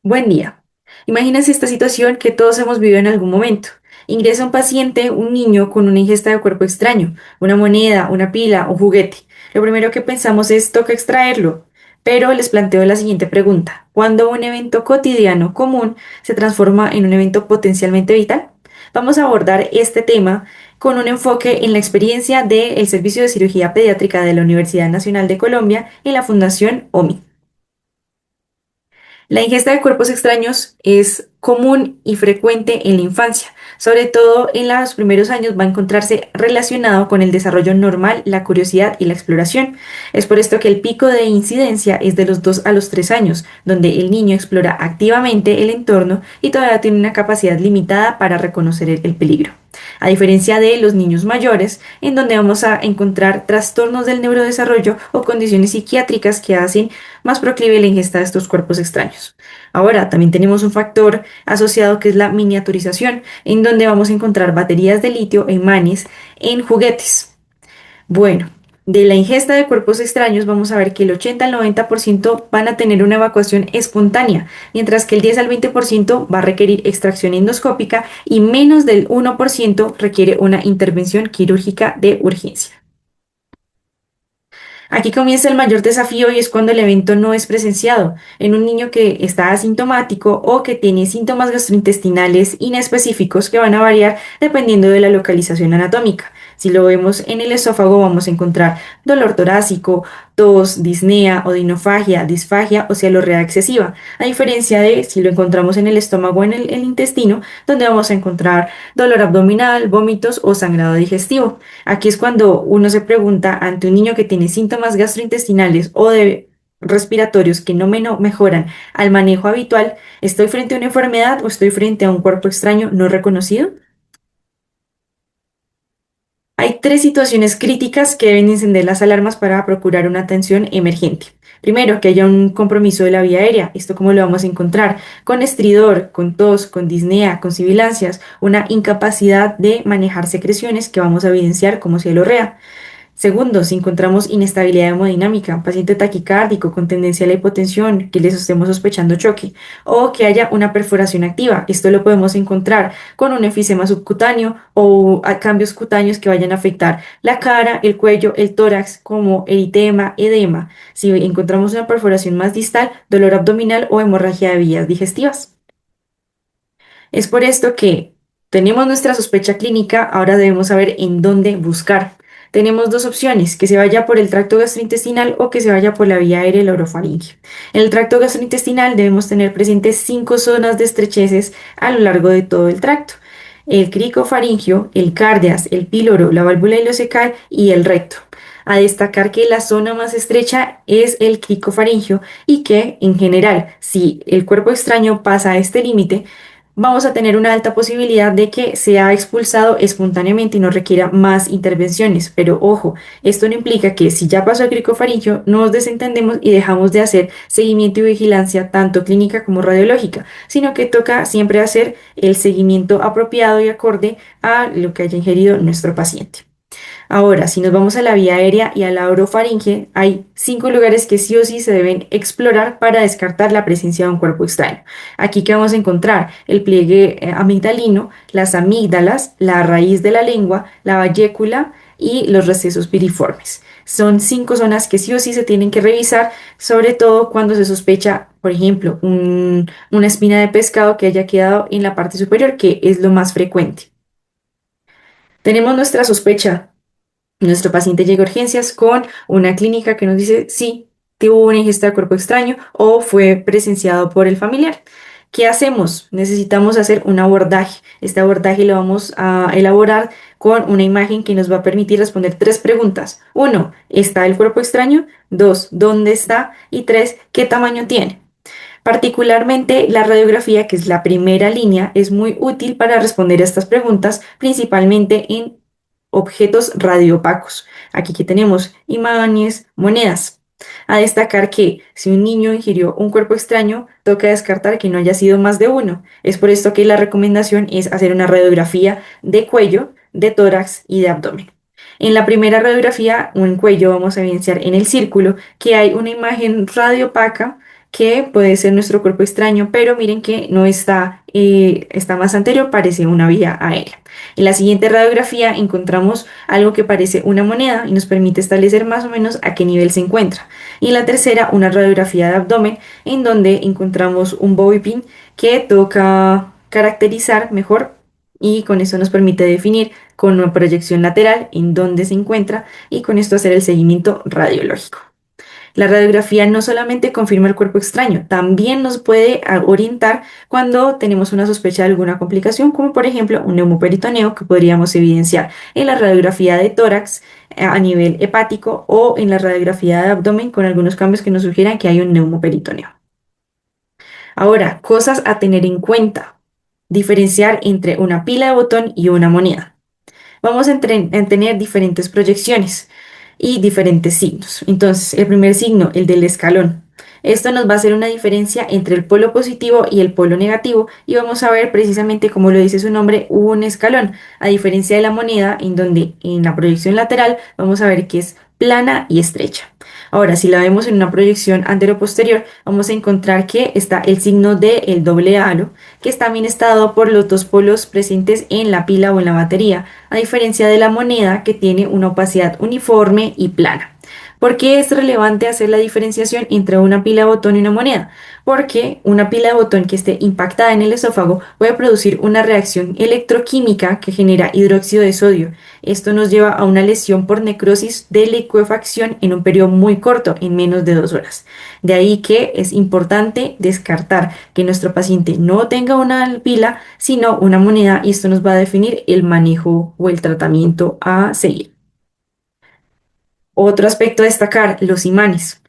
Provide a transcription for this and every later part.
Buen día. Imagínense esta situación que todos hemos vivido en algún momento. Ingresa un paciente, un niño, con una ingesta de cuerpo extraño, una moneda, una pila, un juguete. Lo primero que pensamos es, toca extraerlo. Pero les planteo la siguiente pregunta. ¿Cuándo un evento cotidiano común se transforma en un evento potencialmente vital? Vamos a abordar este tema con un enfoque en la experiencia del Servicio de Cirugía Pediátrica de la Universidad Nacional de Colombia y la Fundación OMI. La ingesta de cuerpos extraños es común y frecuente en la infancia, sobre todo en los primeros años va a encontrarse relacionado con el desarrollo normal, la curiosidad y la exploración. Es por esto que el pico de incidencia es de los 2 a los 3 años, donde el niño explora activamente el entorno y todavía tiene una capacidad limitada para reconocer el peligro. A diferencia de los niños mayores, en donde vamos a encontrar trastornos del neurodesarrollo o condiciones psiquiátricas que hacen más proclive la ingesta de estos cuerpos extraños. Ahora, también tenemos un factor asociado que es la miniaturización, en donde vamos a encontrar baterías de litio e imanes en juguetes. Bueno, de la ingesta de cuerpos extraños vamos a ver que el 80 al 90% van a tener una evacuación espontánea, mientras que el 10 al 20% va a requerir extracción endoscópica y menos del 1% requiere una intervención quirúrgica de urgencia. Aquí comienza el mayor desafío y es cuando el evento no es presenciado en un niño que está asintomático o que tiene síntomas gastrointestinales inespecíficos que van a variar dependiendo de la localización anatómica. Si lo vemos en el esófago vamos a encontrar dolor torácico, tos, disnea, odinofagia, disfagia o cialorrea excesiva, a diferencia de si lo encontramos en el estómago o en el intestino, donde vamos a encontrar dolor abdominal, vómitos o sangrado digestivo. Aquí es cuando uno se pregunta ante un niño que tiene síntomas gastrointestinales o de respiratorios que no mejoran al manejo habitual, ¿estoy frente a una enfermedad o estoy frente a un cuerpo extraño no reconocido? Hay tres situaciones críticas que deben encender las alarmas para procurar una atención emergente. Primero, que haya un compromiso de la vía aérea. ¿Esto cómo lo vamos a encontrar? Con estridor, con tos, con disnea, con sibilancias, una incapacidad de manejar secreciones que vamos a evidenciar como cialorrea. Segundo, si encontramos inestabilidad hemodinámica, paciente taquicárdico con tendencia a la hipotensión, que les estemos sospechando choque, o que haya una perforación activa. Esto lo podemos encontrar con un enfisema subcutáneo o cambios cutáneos que vayan a afectar la cara, el cuello, el tórax, como eritema, edema. Si encontramos una perforación más distal, dolor abdominal o hemorragia de vías digestivas. Es por esto que tenemos nuestra sospecha clínica, ahora debemos saber en dónde buscar. Tenemos dos opciones, que se vaya por el tracto gastrointestinal o que se vaya por la vía aérea y la orofaringe. En el tracto gastrointestinal debemos tener presentes 5 zonas de estrecheces a lo largo de todo el tracto. El cricofaringio, el cardias, el píloro, la válvula ileocecal y el recto. A destacar que la zona más estrecha es el cricofaringio y que, en general, si el cuerpo extraño pasa a este límite, vamos a tener una alta posibilidad de que sea expulsado espontáneamente y no requiera más intervenciones. Pero ojo, esto no implica que si ya pasó el cricofaringio, nos desentendemos y dejamos de hacer seguimiento y vigilancia tanto clínica como radiológica, sino que toca siempre hacer el seguimiento apropiado y acorde a lo que haya ingerido nuestro paciente. Ahora, si nos vamos a la vía aérea y a la orofaringe, hay 5 lugares que sí o sí se deben explorar para descartar la presencia de un cuerpo extraño. Aquí que vamos a encontrar el pliegue amigdalino, las amígdalas, la raíz de la lengua, la vallécula y los recesos piriformes. Son 5 zonas que sí o sí se tienen que revisar, sobre todo cuando se sospecha, por ejemplo, una espina de pescado que haya quedado en la parte superior, que es lo más frecuente. Tenemos nuestra sospecha. Nuestro paciente llega a urgencias con una clínica que nos dice sí, tuvo una ingesta de cuerpo extraño o fue presenciado por el familiar. ¿Qué hacemos? Necesitamos hacer un abordaje. Este abordaje lo vamos a elaborar con una imagen que nos va a permitir responder tres preguntas. Uno, ¿está el cuerpo extraño? Dos, ¿dónde está? Y tres, ¿qué tamaño tiene? Particularmente la radiografía, que es la primera línea, es muy útil para responder a estas preguntas, principalmente en objetos radiopacos. Aquí que tenemos imanes, monedas. A destacar que si un niño ingirió un cuerpo extraño, toca descartar que no haya sido más de uno. Es por esto que la recomendación es hacer una radiografía de cuello, de tórax y de abdomen. En la primera radiografía, un cuello, vamos a evidenciar en el círculo que hay una imagen radiopaca que puede ser nuestro cuerpo extraño, pero miren que no está, está más anterior, parece una vía aérea. En la siguiente radiografía encontramos algo que parece una moneda y nos permite establecer más o menos a qué nivel se encuentra. Y en la tercera, una radiografía de abdomen en donde encontramos un bobby pin que toca caracterizar mejor y con eso nos permite definir con una proyección lateral en dónde se encuentra y con esto hacer el seguimiento radiológico. La radiografía no solamente confirma el cuerpo extraño, también nos puede orientar cuando tenemos una sospecha de alguna complicación, como por ejemplo un neumoperitoneo que podríamos evidenciar en la radiografía de tórax a nivel hepático o en la radiografía de abdomen con algunos cambios que nos sugieran que hay un neumoperitoneo. Ahora, cosas a tener en cuenta. Diferenciar entre una pila de botón y una moneda. Vamos a tener diferentes proyecciones y diferentes signos. Entonces, el primer signo, el del escalón. Esto nos va a hacer una diferencia entre el polo positivo y el polo negativo y vamos a ver precisamente como lo dice su nombre, un escalón, a diferencia de la moneda en donde en la proyección lateral vamos a ver que es plana y estrecha. Ahora, si la vemos en una proyección antero-posterior, vamos a encontrar que está el signo del doble halo, que también está dado por los dos polos presentes en la pila o en la batería, a diferencia de la moneda que tiene una opacidad uniforme y plana. ¿Por qué es relevante hacer la diferenciación entre una pila de botón y una moneda? Porque una pila de botón que esté impactada en el esófago puede producir una reacción electroquímica que genera hidróxido de sodio. Esto nos lleva a una lesión por necrosis de licuefacción en un periodo muy corto, en menos de 2 horas. De ahí que es importante descartar que nuestro paciente no tenga una pila, sino una moneda, y esto nos va a definir el manejo o el tratamiento a seguir. Otro aspecto a destacar, los imanes.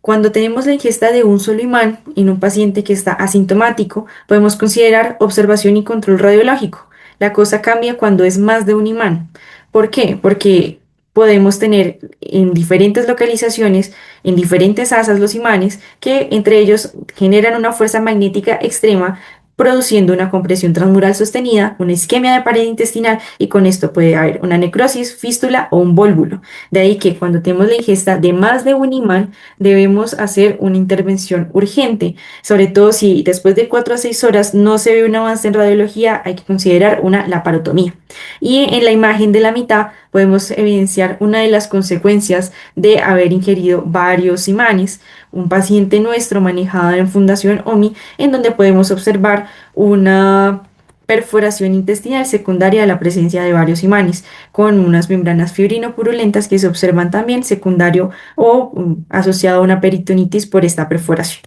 Cuando tenemos la ingesta de un solo imán en un paciente que está asintomático, podemos considerar observación y control radiológico. La cosa cambia cuando es más de un imán. ¿Por qué? Porque podemos tener en diferentes localizaciones, en diferentes asas los imanes, que entre ellos generan una fuerza magnética extrema, produciendo una compresión transmural sostenida, una isquemia de pared intestinal y con esto puede haber una necrosis, fístula o un vólvulo. De ahí que cuando tenemos la ingesta de más de un imán, debemos hacer una intervención urgente, sobre todo si después de 4 a 6 horas no se ve un avance en radiología, hay que considerar una laparotomía. Y en la imagen de la mitad podemos evidenciar una de las consecuencias de haber ingerido varios imanes. Un paciente nuestro manejado en Fundación OMI, en donde podemos observar una perforación intestinal secundaria a la presencia de varios imanes, con unas membranas fibrinopurulentas que se observan también secundario o asociado a una peritonitis por esta perforación.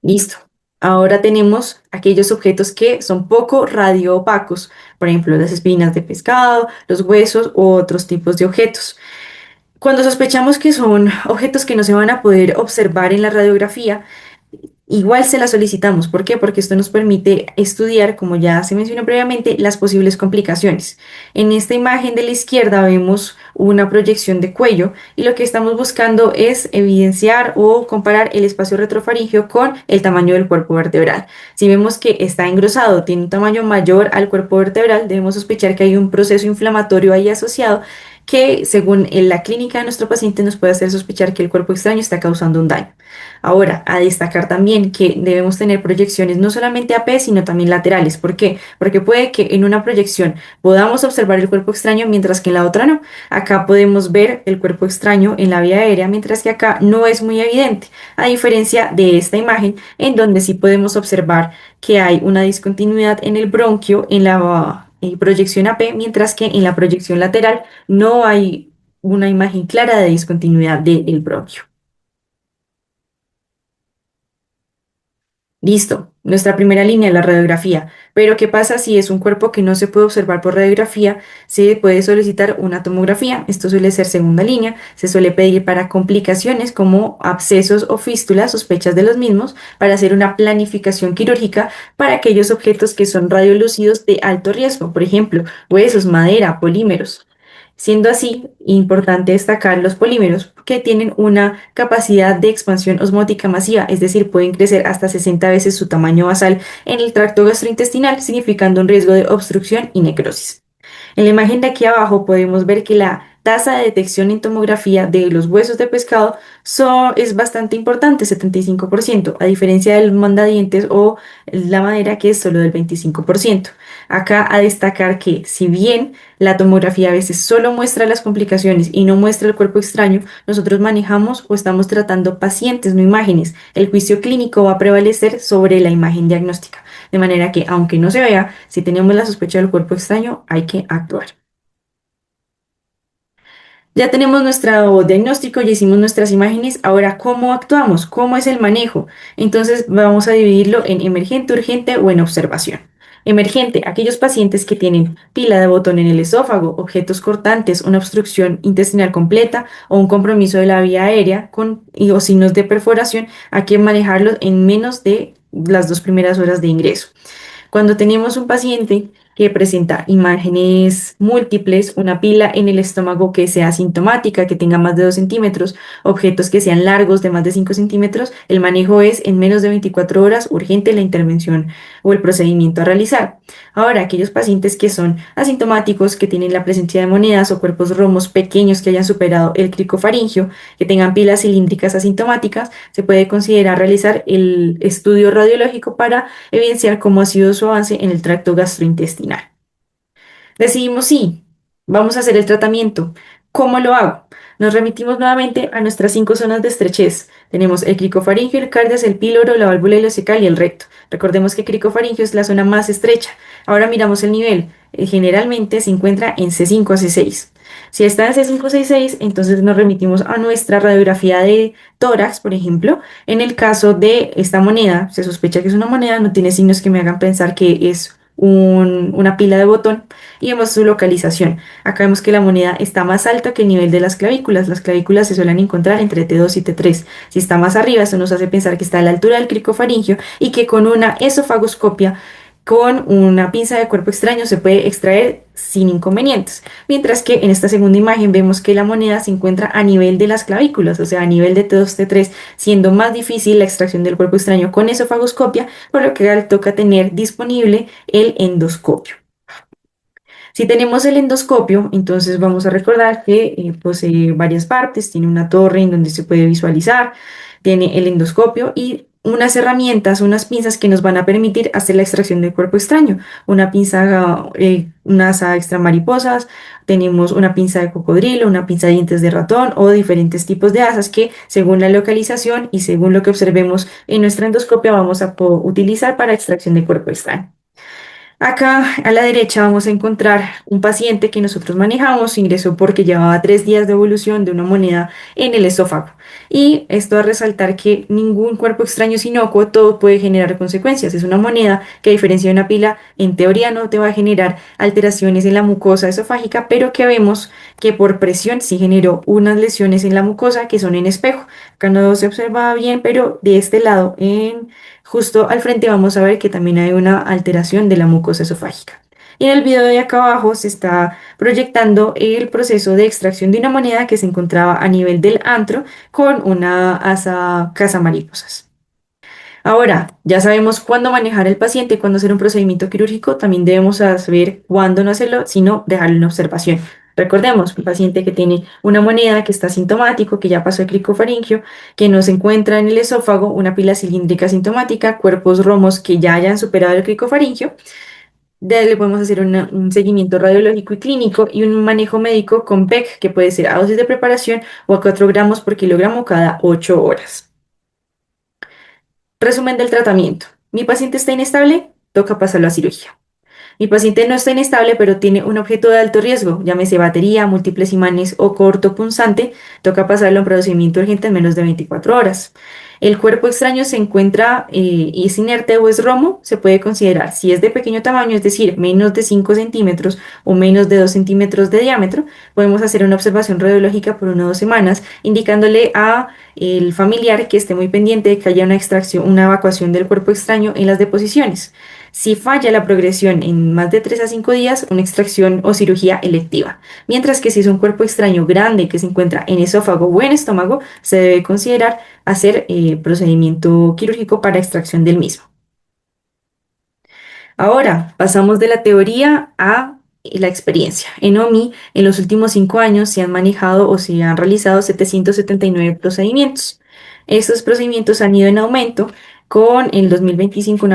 Listo. Ahora tenemos aquellos objetos que son poco radioopacos, por ejemplo, las espinas de pescado, los huesos u otros tipos de objetos. Cuando sospechamos que son objetos que no se van a poder observar en la radiografía, igual se la solicitamos. ¿Por qué? Porque esto nos permite estudiar, como ya se mencionó previamente, las posibles complicaciones. En esta imagen de la izquierda vemos una proyección de cuello y lo que estamos buscando es evidenciar o comparar el espacio retrofaríngeo con el tamaño del cuerpo vertebral. Si vemos que está engrosado, tiene un tamaño mayor al cuerpo vertebral, debemos sospechar que hay un proceso inflamatorio ahí asociado que según en la clínica de nuestro paciente nos puede hacer sospechar que el cuerpo extraño está causando un daño. Ahora, a destacar también que debemos tener proyecciones no solamente AP, sino también laterales. ¿Por qué? Porque puede que en una proyección podamos observar el cuerpo extraño, mientras que en la otra no. Acá podemos ver el cuerpo extraño en la vía aérea, mientras que acá no es muy evidente, a diferencia de esta imagen, en donde sí podemos observar que hay una discontinuidad en el bronquio, en la proyección AP, mientras que en la proyección lateral no hay una imagen clara de discontinuidad del bronquio. Listo, nuestra primera línea es la radiografía. Pero ¿qué pasa si es un cuerpo que no se puede observar por radiografía? Se puede solicitar una tomografía. Esto suele ser segunda línea. Se suele pedir para complicaciones como abscesos o fístulas, sospechas de los mismos, para hacer una planificación quirúrgica para aquellos objetos que son radiolúcidos de alto riesgo, por ejemplo, huesos, madera, polímeros. Siendo así, importante destacar los polímeros que tienen una capacidad de expansión osmótica masiva, es decir, pueden crecer hasta 60 veces su tamaño basal en el tracto gastrointestinal, significando un riesgo de obstrucción y necrosis. En la imagen de aquí abajo podemos ver que la tasa de detección en tomografía de los huesos de pescado es bastante importante, 75%, a diferencia del mandadientes o la madera que es solo del 25%. Acá a destacar que si bien la tomografía a veces solo muestra las complicaciones y no muestra el cuerpo extraño, nosotros manejamos o estamos tratando pacientes, no imágenes. El juicio clínico va a prevalecer sobre la imagen diagnóstica. De manera que, aunque no se vea, si tenemos la sospecha del cuerpo extraño, hay que actuar. Ya tenemos nuestro diagnóstico, ya hicimos nuestras imágenes. Ahora, ¿cómo actuamos? ¿Cómo es el manejo? Entonces, vamos a dividirlo en emergente, urgente o en observación. Emergente, aquellos pacientes que tienen pila de botón en el esófago, objetos cortantes, una obstrucción intestinal completa o un compromiso de la vía aérea o signos de perforación, hay que manejarlos en menos de las 2 primeras horas de ingreso. Cuando tenemos un paciente que presenta imágenes múltiples, una pila en el estómago que sea asintomática, que tenga más de 2 centímetros, objetos que sean largos de más de 5 centímetros, el manejo es en menos de 24 horas urgente la intervención o el procedimiento a realizar. Ahora, aquellos pacientes que son asintomáticos, que tienen la presencia de monedas o cuerpos romos pequeños que hayan superado el cricofaringio, que tengan pilas cilíndricas asintomáticas, se puede considerar realizar el estudio radiológico para evidenciar cómo ha sido su avance en el tracto gastrointestinal. Decidimos sí, vamos a hacer el tratamiento. ¿Cómo lo hago? Nos remitimos nuevamente a nuestras 5 zonas de estrechez. Tenemos el cricofaringio, el cardias, el píloro, la válvula ileocecal y el recto. Recordemos que cricofaringio es la zona más estrecha. Ahora miramos el nivel. Generalmente se encuentra en C5 a C6. Si está en C5 a C6, entonces nos remitimos a nuestra radiografía de tórax, por ejemplo. En el caso de esta moneda, se sospecha que es una moneda, no tiene signos que me hagan pensar que es una pila de botón y vemos su localización. Acá vemos que la moneda está más alta que el nivel de las clavículas. Las clavículas se suelen encontrar entre T2 y T3. Si está más arriba, eso nos hace pensar que está a la altura del cricofaringio y que con una esofagoscopia, con una pinza de cuerpo extraño, se puede extraer sin inconvenientes. Mientras que en esta segunda imagen vemos que la moneda se encuentra a nivel de las clavículas, o sea, a nivel de T2, T3, siendo más difícil la extracción del cuerpo extraño con esofagoscopia, por lo que toca tener disponible el endoscopio. Si tenemos el endoscopio, entonces vamos a recordar que posee varias partes, tiene una torre en donde se puede visualizar, tiene el endoscopio y unas herramientas, unas pinzas que nos van a permitir hacer la extracción del cuerpo extraño. Una pinza, una asa extra mariposas, tenemos una pinza de cocodrilo, una pinza de dientes de ratón o diferentes tipos de asas que según la localización y según lo que observemos en nuestra endoscopia vamos a utilizar para extracción de cuerpo extraño. Acá a la derecha vamos a encontrar un paciente que nosotros manejamos, ingresó porque llevaba 3 días de evolución de una moneda en el esófago. Y esto a resaltar que ningún cuerpo extraño es inocuo, todo puede generar consecuencias. Es una moneda que a diferencia de una pila, en teoría no te va a generar alteraciones en la mucosa esofágica, pero que vemos que por presión sí generó unas lesiones en la mucosa que son en espejo. Acá no se observa bien, pero de este lado, justo al frente vamos a ver que también hay una alteración de la mucosa esofágica. Y en el video de acá abajo se está proyectando el proceso de extracción de una moneda que se encontraba a nivel del antro con una asa cazamariposas. Ahora, ya sabemos cuándo manejar al paciente, cuándo hacer un procedimiento quirúrgico, también debemos saber cuándo no hacerlo, sino dejarlo en observación. Recordemos, un paciente que tiene una moneda que está asintomático, que ya pasó el cricofaringio, que no se encuentra en el esófago, una pila cilíndrica asintomática, cuerpos romos que ya hayan superado el cricofaringio, le podemos hacer un seguimiento radiológico y clínico y un manejo médico con PEC, que puede ser a dosis de preparación o a 4 gramos por kilogramo cada 8 horas. Resumen del tratamiento. Mi paciente está inestable, toca pasarlo a cirugía. Mi paciente no está inestable, pero tiene un objeto de alto riesgo, llámese batería, múltiples imanes o corto punzante, toca pasarlo a un procedimiento urgente en menos de 24 horas. El cuerpo extraño se encuentra y es inerte o es romo, se puede considerar si es de pequeño tamaño, es decir, menos de 5 centímetros o menos de 2 centímetros de diámetro, podemos hacer una observación radiológica por 1 o 2 semanas, indicándole a el familiar que esté muy pendiente de que haya una extracción, una evacuación del cuerpo extraño en las deposiciones. Si falla la progresión en más de 3 a 5 días, una extracción o cirugía electiva. Mientras que si es un cuerpo extraño grande que se encuentra en esófago o en estómago, se debe considerar hacer procedimiento quirúrgico para extracción del mismo. Ahora, pasamos de la teoría a la experiencia. En OMI, en los últimos 5 años se han manejado o se han realizado 779 procedimientos. Estos procedimientos han ido en aumento con en 2025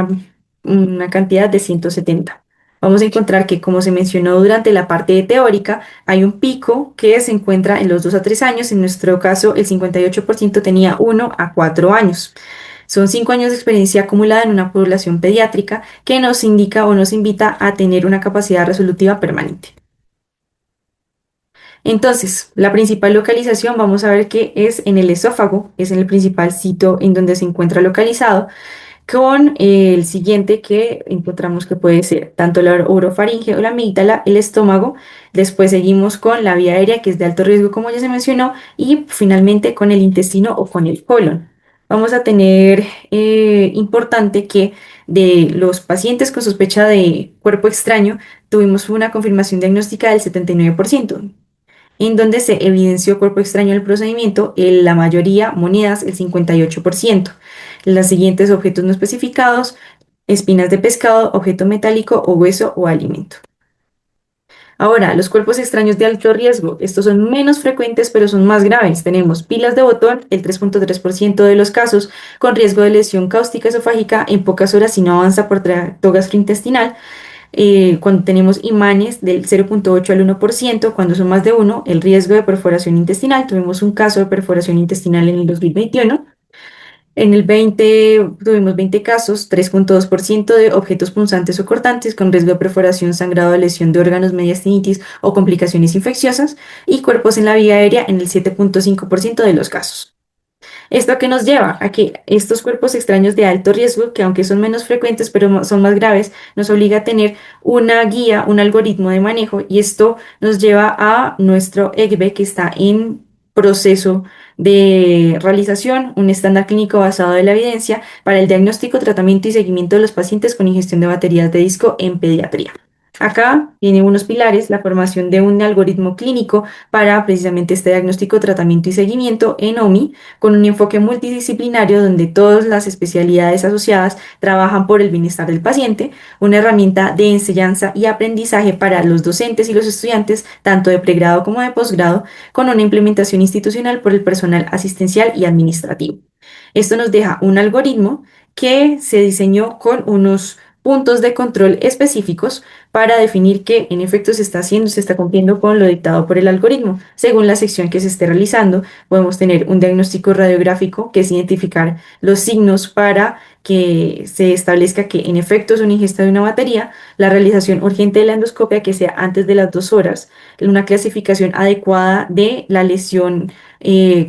una cantidad de 170. Vamos a encontrar que, como se mencionó durante la parte teórica, hay un pico que se encuentra en los 2 a 3 años. En nuestro caso, el 58% tenía 1 a 4 años. Son 5 años de experiencia acumulada en una población pediátrica que nos indica o nos invita a tener una capacidad resolutiva permanente. Entonces, la principal localización vamos a ver que es en el esófago, es en el principal sitio en donde se encuentra localizado, con el siguiente que encontramos que puede ser tanto la orofaringe o la amígdala, el estómago. Después seguimos con la vía aérea, que es de alto riesgo, como ya se mencionó, y finalmente con el intestino o con el colon. Vamos a tener importante que de los pacientes con sospecha de cuerpo extraño, tuvimos una confirmación diagnóstica del 79%, en donde se evidenció cuerpo extraño en el procedimiento, en la mayoría monedas, el 58%. Los siguientes objetos no especificados: espinas de pescado, objeto metálico o hueso o alimento. Ahora, los cuerpos extraños de alto riesgo, estos son menos frecuentes pero son más graves. Tenemos pilas de botón, el 3.3% de los casos, con riesgo de lesión cáustica esofágica en pocas horas si no avanza por tracto gastrointestinal. Cuando tenemos imanes del 0.8 al 1%, cuando son más de uno, el riesgo de perforación intestinal. Tuvimos un caso de perforación intestinal en el 2021. En el 20 tuvimos 20 casos, 3.2% de objetos punzantes o cortantes con riesgo de perforación, sangrado, lesión de órganos, mediastinitis o complicaciones infecciosas, y cuerpos en la vía aérea en el 7.5% de los casos. ¿Esto que nos lleva? A que estos cuerpos extraños de alto riesgo, que aunque son menos frecuentes pero son más graves, nos obliga a tener una guía, un algoritmo de manejo, y esto nos lleva a nuestro ECVE, que está en proceso de realización, un estándar clínico basado en la evidencia para el diagnóstico, tratamiento y seguimiento de los pacientes con ingestión de baterías de disco en pediatría. Acá tiene unos pilares: la formación de un algoritmo clínico para precisamente este diagnóstico, tratamiento y seguimiento en OMI, con un enfoque multidisciplinario donde todas las especialidades asociadas trabajan por el bienestar del paciente, una herramienta de enseñanza y aprendizaje para los docentes y los estudiantes, tanto de pregrado como de posgrado, con una implementación institucional por el personal asistencial y administrativo. Esto nos deja un algoritmo que se diseñó con unos puntos de control específicos para definir que en efecto se está haciendo, se está cumpliendo con lo dictado por el algoritmo. Según la sección que se esté realizando, podemos tener un diagnóstico radiográfico, que es identificar los signos para que se establezca que en efecto es una ingesta de una batería, la realización urgente de la endoscopia, que sea antes de las 2 horas, una clasificación adecuada de la lesión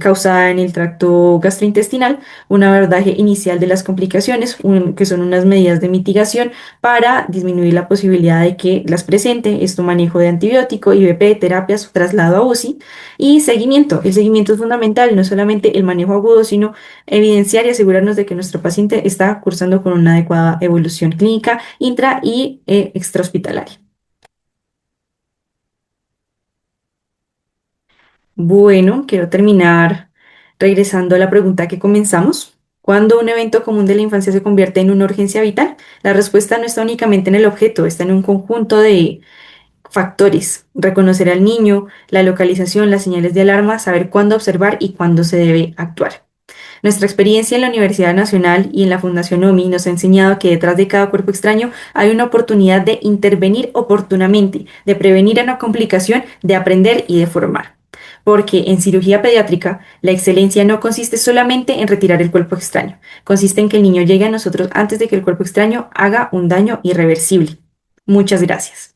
causada en el tracto gastrointestinal, un abordaje inicial de las complicaciones, que son unas medidas de mitigación para disminuir la posibilidad de que las presente, esto manejo de antibiótico, IVP, terapias, traslado a UCI y seguimiento. El seguimiento es fundamental, no solamente el manejo agudo, sino evidenciar y asegurarnos de que nuestro paciente está cursando con una adecuada evolución clínica intra y extrahospitalaria. Bueno, quiero terminar regresando a la pregunta que comenzamos. ¿Cuándo un evento común de la infancia se convierte en una urgencia vital? La respuesta no está únicamente en el objeto, está en un conjunto de factores: reconocer al niño, la localización, las señales de alarma, saber cuándo observar y cuándo se debe actuar. Nuestra experiencia en la Universidad Nacional y en la Fundación OMI nos ha enseñado que detrás de cada cuerpo extraño hay una oportunidad de intervenir oportunamente, de prevenir una complicación, de aprender y de formar. Porque en cirugía pediátrica, la excelencia no consiste solamente en retirar el cuerpo extraño, consiste en que el niño llegue a nosotros antes de que el cuerpo extraño haga un daño irreversible. Muchas gracias.